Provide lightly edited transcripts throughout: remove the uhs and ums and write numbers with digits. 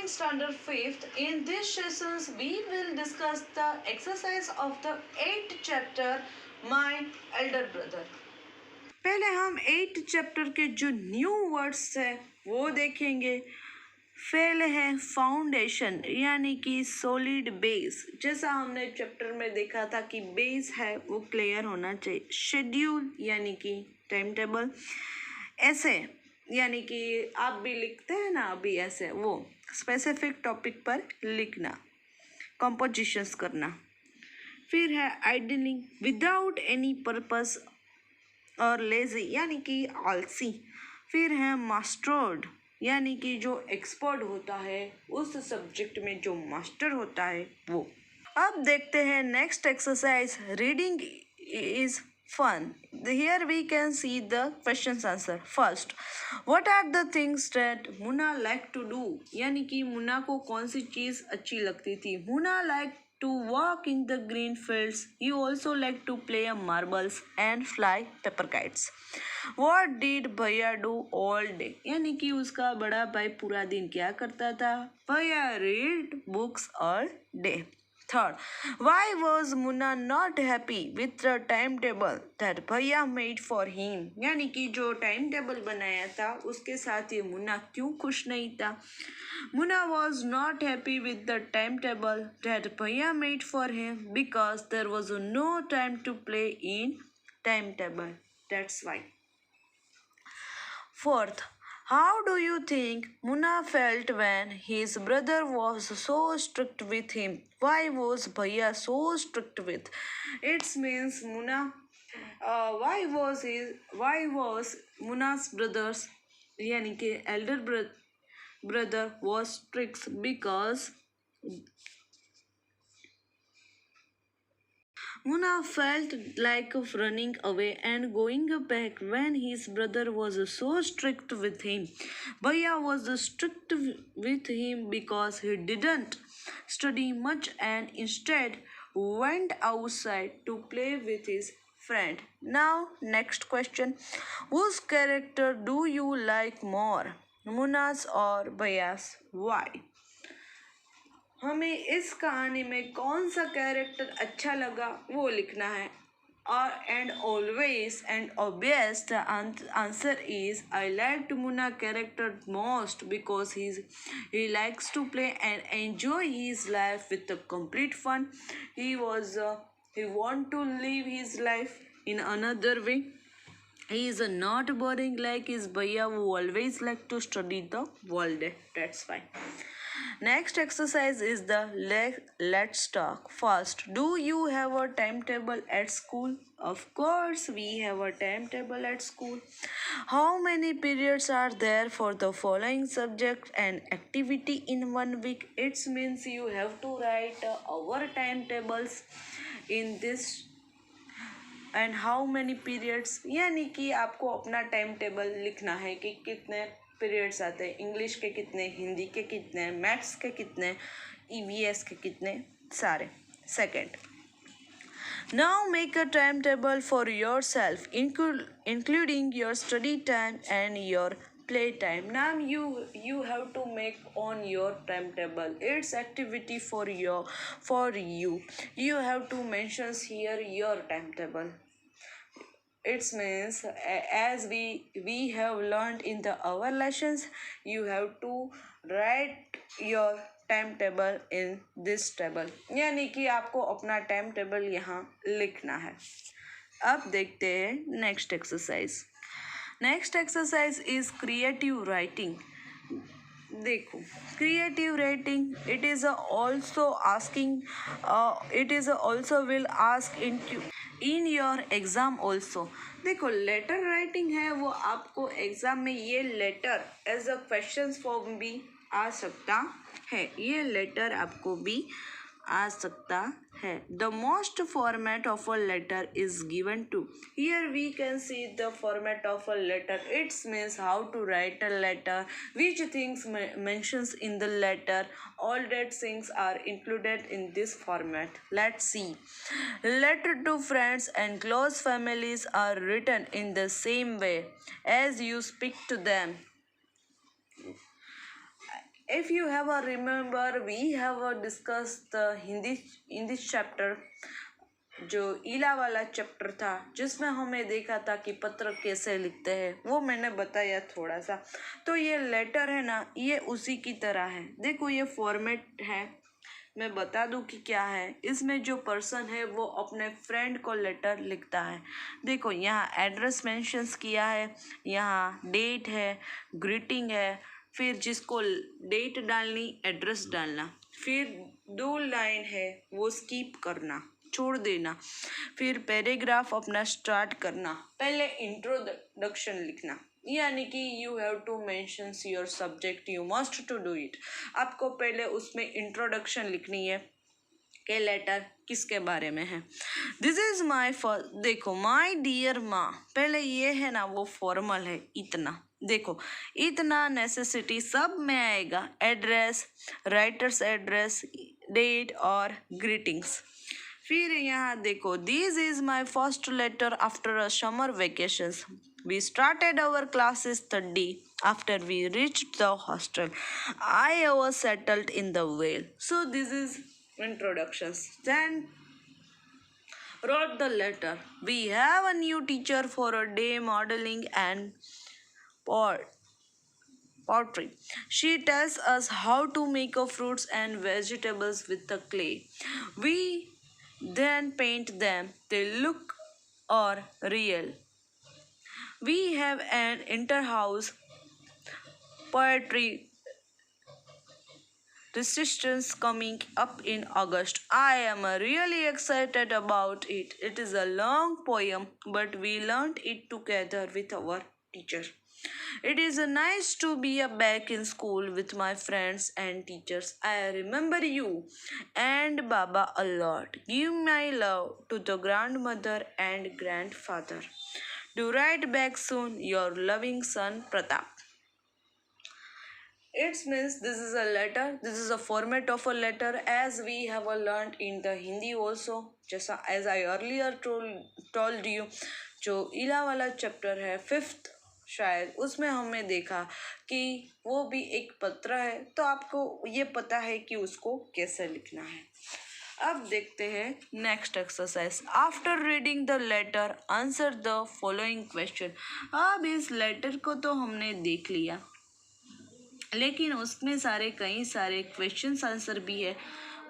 in standard 5th. In these sessions, we will discuss the exercise of the 8th chapter, My Elder Brother. पहले हम 8th chapter के जो new words है वो देखेंगे। पहले है फाउंडेशन यानी कि सॉलिड बेस। जैसा हमने चैप्टर में देखा था कि बेस है वो क्लियर होना चाहिए। शेड्यूल यानी कि टाइम टेबल। ऐसे यानी कि आप भी लिखते हैं ना अभी ऐसे, वो स्पेसिफिक टॉपिक पर लिखना, कंपोजिशंस करना। फिर है आइडलिंग विदाउट एनी पर्पस और लेजी यानी कि आलसी। फिर है मास्टर्ड यानी कि जो एक्सपर्ट होता है उस सब्जेक्ट में जो मास्टर होता है वो। अब देखते हैं next exercise, reading is fun. Here we can see the questions answer. First, what are the things that Muna like to do? यानी कि मुन्ना को कौन सी चीज़ अच्छी लगती थी। Munna like to walk in the green fields. He also like to play marbles and fly paper kites. What did भैया do all day? यानी कि उसका बड़ा भाई पूरा दिन क्या करता था। भैया read books all day. Third, why was Munna not happy with the timetable that भैया made for him? यानी कि जो टाइम टेबल बनाया था उसके साथ ये मुन्ना क्यों खुश नहीं था। Munna was not happy with the timetable that भैया made for him because there was no time to play in timetable. That's why. Fourth, how do you think Munna felt when his brother was so strict with him? Why was Bhaiya so strict with? It means Munna. Why was Munna's brothers, यानी कि elder brother was strict because Munna felt like running away and going back when his brother was so strict with him. Bhaiya was strict with him because he didn't study much and instead went outside to play with his friend. Now, next question. Whose character do you like more? Munna's or Bhaiya's? Why? हमें इस कहानी में कौन सा character अच्छा लगा वो लिखना है। और and always and obvious the answer is I like Munna character most because he likes to play and enjoy his life with a complete fun. He want to live his life in another way. He is not boring like his bhaiya who always like to study the whole day. That's fine. Next exercise is the let's talk. First, do you have a timetable at school? Of course, we have a timetable at school. How many periods are there for the following subject and activity in 1 week? It means you have to write our timetables in this and how many periods, यानी कि आपको अपना time table लिखना है कि कितने periods आते हैं, इंग्लिश के कितने, हिंदी के कितने, मैथ्स के कितने, ईवीएस के कितने सारे। Second, now make a timetable for yourself including your study time and your play time. Now you have to make on your timetable. It's activity for you. You have to mention here your timetable. It means as we have learned in the our lessons, you have to write your time table in this table, यानी कि आपको अपना time table यहाँ लिखना है। अब देखते हैं next exercise. Next exercise is creative writing. देखो, creative writing it is also asking, it is also will ask in your exam also. देखो, लेटर राइटिंग है वो आपको एग्जाम में ये letter as a question form भी आ सकता है, ये लेटर आपको भी आ सकता है। The most format of a letter is given to. Here we can see the format of a letter. It's means how to write a letter, which things mentions in the letter, all that things are included in this format. Let's see. Letter to friends and close families are written in the same way as you speak to them. If you have a remember, we have discussed the Hindi in this chapter, जो ईला वाला chapter था, जिसमें हमें देखा था कि पत्र कैसे लिखते हैं, वो मैंने बताया थोड़ा सा। तो ये लेटर है ना, ये उसी की तरह है। देखो ये फॉर्मेट है, मैं बता दूं कि क्या है। इसमें जो पर्सन है वो अपने फ्रेंड को लेटर लिखता है। देखो यहाँ एड्रेस मेंशंस किया है, यहाँ डेट है, ग्रीटिंग है, फिर जिसको डेट डालनी एड्रेस डालना, फिर 2 लाइन है वो स्किप करना, छोड़ देना, फिर पैराग्राफ अपना स्टार्ट करना, पहले इंट्रोडक्शन लिखना, यानी कि you have to mention your subject, you must to do it. आपको पहले उसमें इंट्रोडक्शन लिखनी है कि लेटर किसके बारे में है। दिस इज माई फर्स्ट, देखो माई डियर माँ, पहले ये है ना वो फॉर्मल है, इतना। देखो इतना नेसेसिटी सब में आएगा, एड्रेस, राइटर्स एड्रेस, डेट और ग्रीटिंग्स। फिर यहाँ देखो, this is my first letter after a summer vacations, we started our classes Thursday after we reached the hostel. I was settled in the Vale. So this is introductions. Then wrote the letter. We have a new teacher for a day modeling and pottery. She tells us how to make a fruits and vegetables with the clay. We then paint them. They look or real. We have an inter-house poetry resistance coming up in August. I am really excited about it. It is a long poem, but we learned it together with our teacher. It is nice to be back in school with my friends and teachers. I remember you and Baba a lot. Give my love to the grandmother and grandfather. Do write back soon, your loving son Pratap. It means this is a letter, this is a format of a letter as we have learned in the Hindi also. जैसा as I earlier told you, जो इला वाला chapter है 5th शायद, उसमें हमने देखा कि वो भी एक पत्र है, तो आपको ये पता है कि उसको कैसे लिखना है। अब देखते हैं next exercise. After reading the letter answer the following question. अब इस लेटर को तो हमने देख लिया, लेकिन उसमें कई सारे क्वेश्चन आंसर भी है,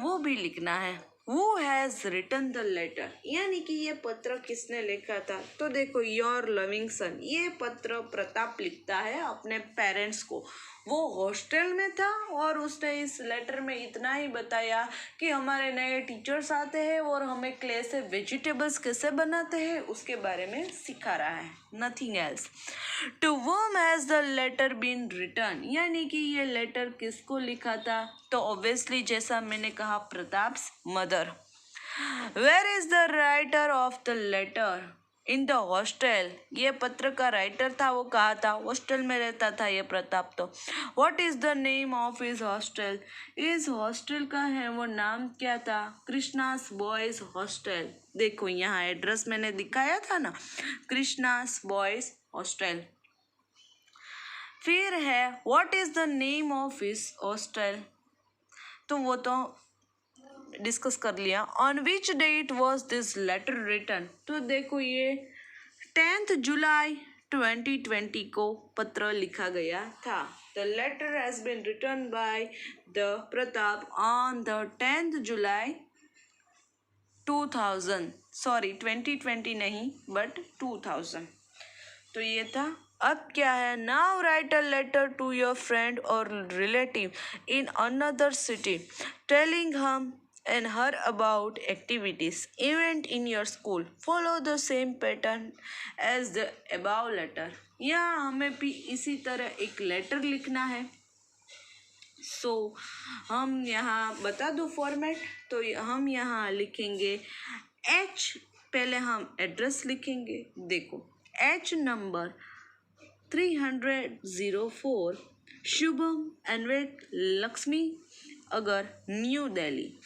वो भी लिखना है। Who has written the letter, यानी कि ये पत्र किसने लिखा था। तो देखो योर लविंग सन, ये पत्र प्रताप लिखता है अपने पेरेंट्स को। वो हॉस्टल में था और उसने इस लेटर में इतना ही बताया कि हमारे नए टीचर्स आते हैं और हमें क्ले से वेजिटेबल्स कैसे बनाते हैं उसके बारे में सिखा रहा है, nothing else. To whom has the letter been return, यानी कि ये लेटर किसको लिखा था। तो ऑब्वियसली जैसा मैंने कहा Pratap's mother. Where is the writer of the letter, in the hostel, ये पत्र का राइटर था वो कहा था, हॉस्टल में रहता था ये प्रताप। तो what is the name of his hostel, इस हॉस्टल का है वो नाम क्या था, कृष्णास बॉयज हॉस्टल। देखो यहाँ एड्रेस मैंने दिखाया था ना, कृष्णास बॉयज हॉस्टल। फिर है what is the name of his hostel, तो वो तो डिस्कस कर लिया। On which date was this letter written, तो देखो ये 10th जुलाई 2020 को पत्र लिखा गया था। The letter has been written by the Pratap on the 10th July 2000, sorry 2020 नहीं बट 2000। तो ये था। अब क्या है, now write a letter to your friend और relative in another city telling him and her about activities event in your school, follow the same pattern as the above letter। यहाँ हमें भी इसी तरह एक लेटर लिखना है। सो हम यहाँ बता दो फॉर्मेट, तो हम यहाँ लिखेंगे H, पहले हम एड्रेस लिखेंगे। देखो H नंबर 304 शुभम एनवेट लक्ष्मी अगर न्यू दिल्ली।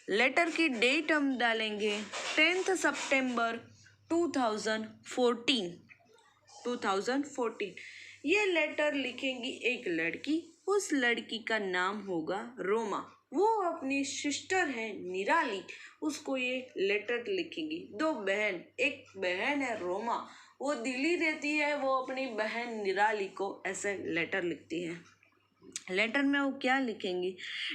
लेटर की डेट हम डालेंगे 10th सितंबर 2014। ये लेटर लिखेंगी एक लड़की उस लड़की का नाम होगा रोमा। वो अपनी सिस्टर है निराली, उसको ये लेटर लिखेगी। दो बहन, एक बहन है रोमा, वो दिल्ली रहती है, वो अपनी बहन निराली को ऐसे लेटर लिखती है। लेटर में वो क्या लिखेंगी?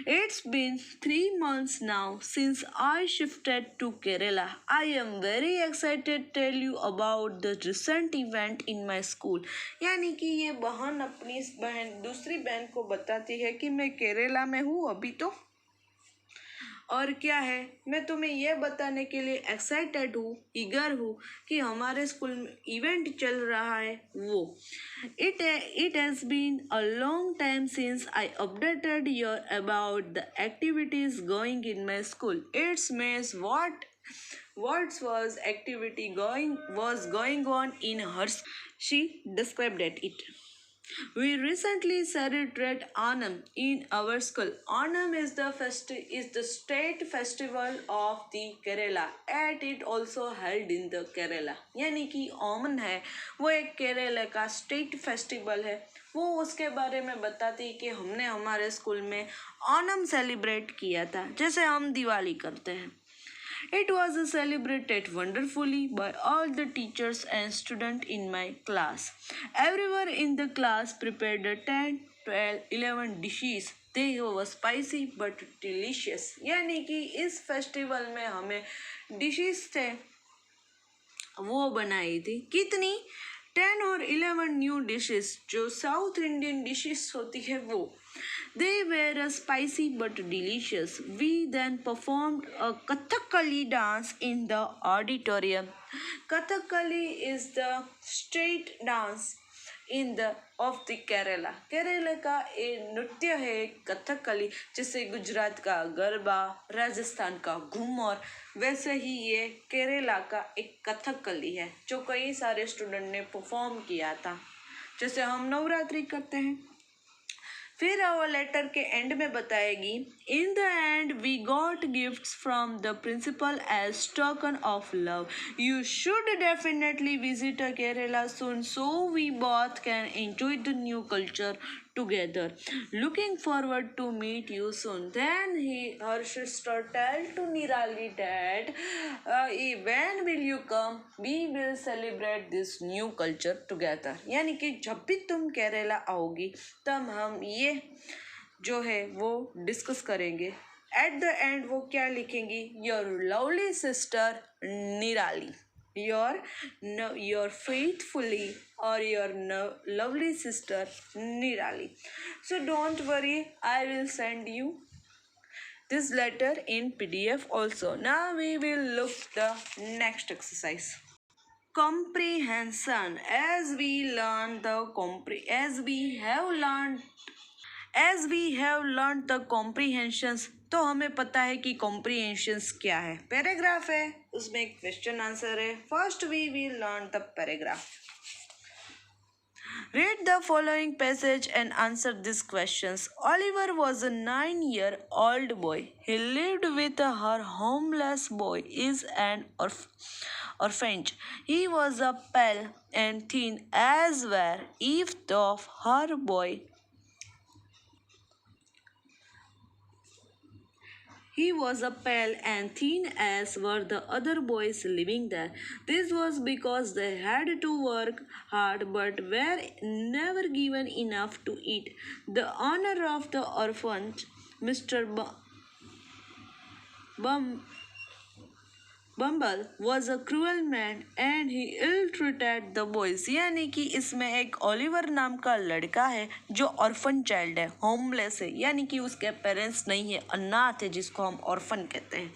It's been 3 months now since I shifted to Kerala. I am very excited tell you about the recent event in my school. यानी कि ये बहन अपनी दूसरी बहन को बताती है कि मैं केरला में हूँ अभी तो, और क्या है, मैं तुम्हें यह बताने के लिए एक्साइटेड हूँ, ईगर हूँ कि हमारे स्कूल में इवेंट चल रहा है वो। It has been a long time since I updated your about the activities going in my school. It's means what was activity going on in her. She described it. We recently celebrated Onam in our school. Onam is the state festival of the Kerala, and it also held in the Kerala. यानी कि ओमन है वो एक केरला का state festival है। वो उसके बारे में बताती कि हमने हमारे स्कूल में ओनम सेलिब्रेट किया था, जैसे हम दिवाली करते हैं। It was celebrated wonderfully by all the teachers and students in my class. Everyone in the class prepared 10, 12, 11 dishes. They were spicy but delicious. यानी कि इस फेस्टिवल में हमें डिशेस थे वो बनाई थी। कितनी? 10 और 11 न्यू डिशेस, जो साउथ इंडियन डिशेस होती है वो। They were spicy but delicious. We then performed a Kathakali dance in the auditorium. Kathakali is the state dance of the Kerala. Kerala का एक नृत्य है कथकली, जैसे गुजरात का गरबा, राजस्थान का घूमर, वैसे ही ये केरला का एक कथकली है जो कई सारे स्टूडेंट ने परफॉर्म किया था, जैसे हम नवरात्रि करते हैं। फिर वो लेटर के एंड में बताएगी, in the end we got gifts from the principal as token of love. You should definitely visit Kerala soon so we both can enjoy the new culture together. Looking forward to meet you soon. Then her sister tell to Nirali that when will you come? We will celebrate this new culture together. यानी कि जब भी तुम केरला आओगी तब हम ये जो है वो डिस्कस करेंगे। एट द एंड वो क्या लिखेंगी? योर लवली सिस्टर निराली, your faithfully or your lovely sister Nirali. So don't worry, I will send you this letter in PDF also. Now we will look the next exercise. Comprehension. As we have learned the comprehensions, तो हमें पता है कि comprehensions क्या है। Paragraph है, उसमें एक क्वेश्चन आंसर है। First we will learn the paragraph. Read the following passage and answer these questions. Oliver was a 9-year-old boy. He lived with her homeless boy is an orphanage. He was a pale and thin as were each of her boy. He was a pale and thin as were the other boys living there. This was because they had to work hard but were never given enough to eat. The owner of the orphanage, Mr. Bumble was a cruel man and he ill treated the boys. यानी कि इसमें एक Oliver नाम का लड़का है जो orphan child है, होमलेस है, यानी कि उसके पेरेंट्स नहीं है, अनाथ है, जिसको हम ऑर्फन कहते हैं।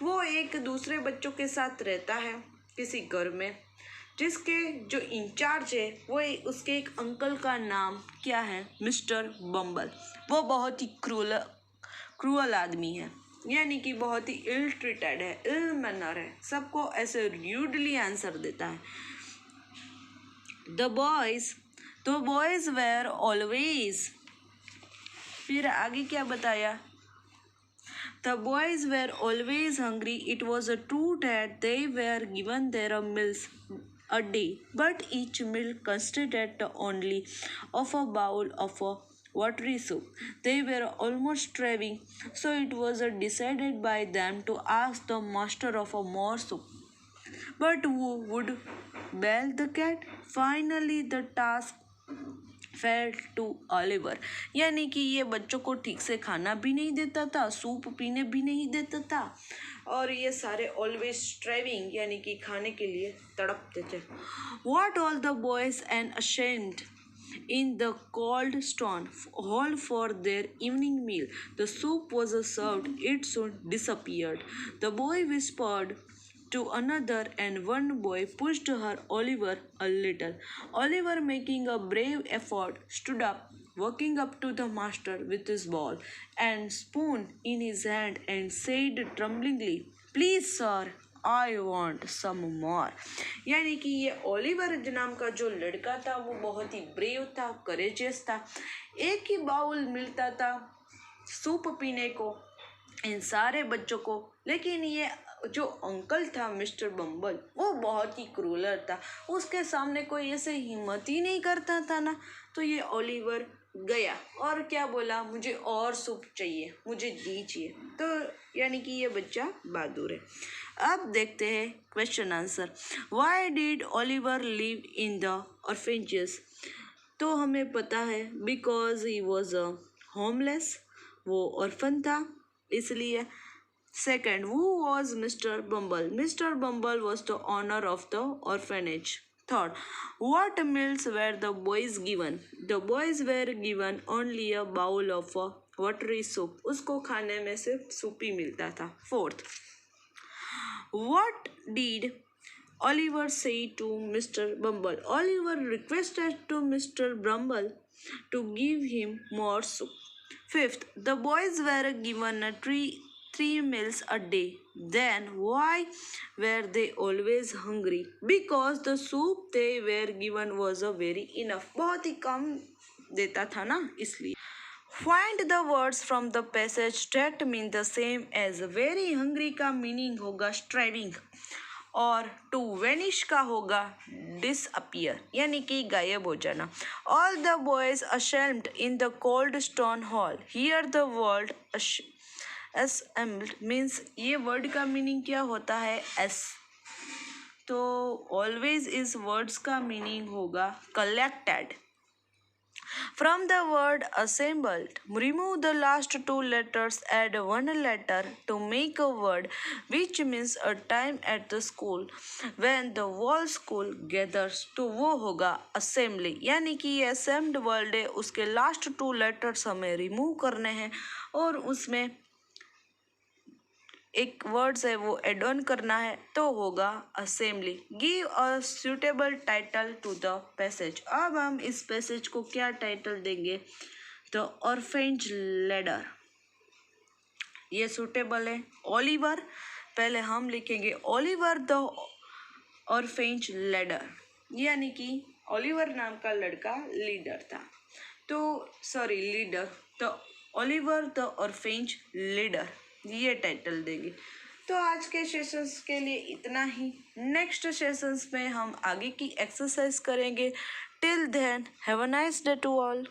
वो एक दूसरे बच्चों के साथ रहता है किसी घर में, जिसके जो इंचार्ज है वो उसके एक अंकल का नाम क्या है? मिस्टर बम्बल। वो बहुत ही क्रूअल आदमी है, यानी कि बहुत ही इल ट्रीटेड है, इल मैनर है, सबको ऐसे र्यूडली आंसर देता है। द बॉयज वेर ऑलवेज, फिर आगे क्या बताया? The boys where always hungry. It was a true that they were given their meals a day, but each meal consisted only of a bowl of a watery soup. They were almost starving, so it was decided by them to ask the master of a more soup. But who would bail the cat? Finally, the task fell to Oliver, यानी कि ये बच्चों को ठीक से खाना भी नहीं देता था, सूप पीने भी नहीं देता था, और ये सारे ऑलवेज स्ट्राइविंग यानी कि खाने के लिए तड़पते थे. What all the boys and ashamed in the cold stone hall for their evening meal. The soup was served, it soon disappeared. The boy whispered to another, and one boy pushed her Oliver a little. Oliver, making a brave effort, stood up, walking up to the master with his ball and spoon in his hand, and said tremblingly, "Please, sir, I want some more." यानी कि ये Oliver नाम का जो लड़का था वो बहुत ही ब्रेव था, करेजियस था. एक ही बाउल मिलता था सूप पीने को इन सारे बच्चों को, लेकिन ये जो अंकल था मिस्टर बम्बल वो बहुत ही क्रूलर था. उसके सामने कोई ऐसे हिम्मत ही नहीं करता था ना. तो ये ओलिवर गया और क्या बोला, मुझे और सूप चाहिए, मुझे दीजिए. तो यानी कि ये बच्चा बहादुर है. अब देखते हैं question answer. Why did Oliver live in the orphanage? तो हमें पता है बिकॉज ही वॉज होमलेस, वो ऑर्फन था इसलिए. Second, who was Mr. Bumble? Mr. Bumble was the owner of the orphanage. Third, what meals were the boys given? The boys were given only a bowl of watery soup. उसको खाने में सिर्फ soup ही मिलता था. Fourth, what did Oliver say to Mr. Bumble? Oliver requested to Mr. Bumble to give him more soup. Fifth, the boys were given three meals a day. Then why were they always hungry? Because the soup they were given was a very enough. बहुत ही कम देता था ना इसलिए. Find the words from the passage that mean the same as very hungry का meaning होगा striving, और to vanish का होगा disappear यानी कि गायब हो जाना. All the boys assembled in the cold stone hall. Here the word assembled means ये वर्ड का मीनिंग क्या होता है एस. तो ऑलवेज इस वर्ड्स का मीनिंग होगा collected. From the word assembled, remove the last two letters, add one letter to make a word which means a time at the school when the whole school gathers. तो वो होगा assembly, यानी कि ये assembled word है, उसके last two letters हमें remove करने हैं और उसमें एक वर्ड्स है वो एड ऑन करना है, तो होगा assembly. Give a suitable title to the passage. अब हम इस पैसेज को क्या टाइटल देंगे? The orphanage ladder. ये सुटेबल है. ओलिवर, पहले हम लिखेंगे ओलिवर द ऑर्फेनेज लैडर, यानी कि ओलिवर नाम का लड़का लीडर था. तो सॉरी लीडर, तो ओलिवर द ऑर्फेनेज लीडर, ये टाइटल देंगे. तो आज के सेशंस के लिए इतना ही. नेक्स्ट सेशंस में हम आगे की एक्सरसाइज करेंगे. Till then have a nice day to all.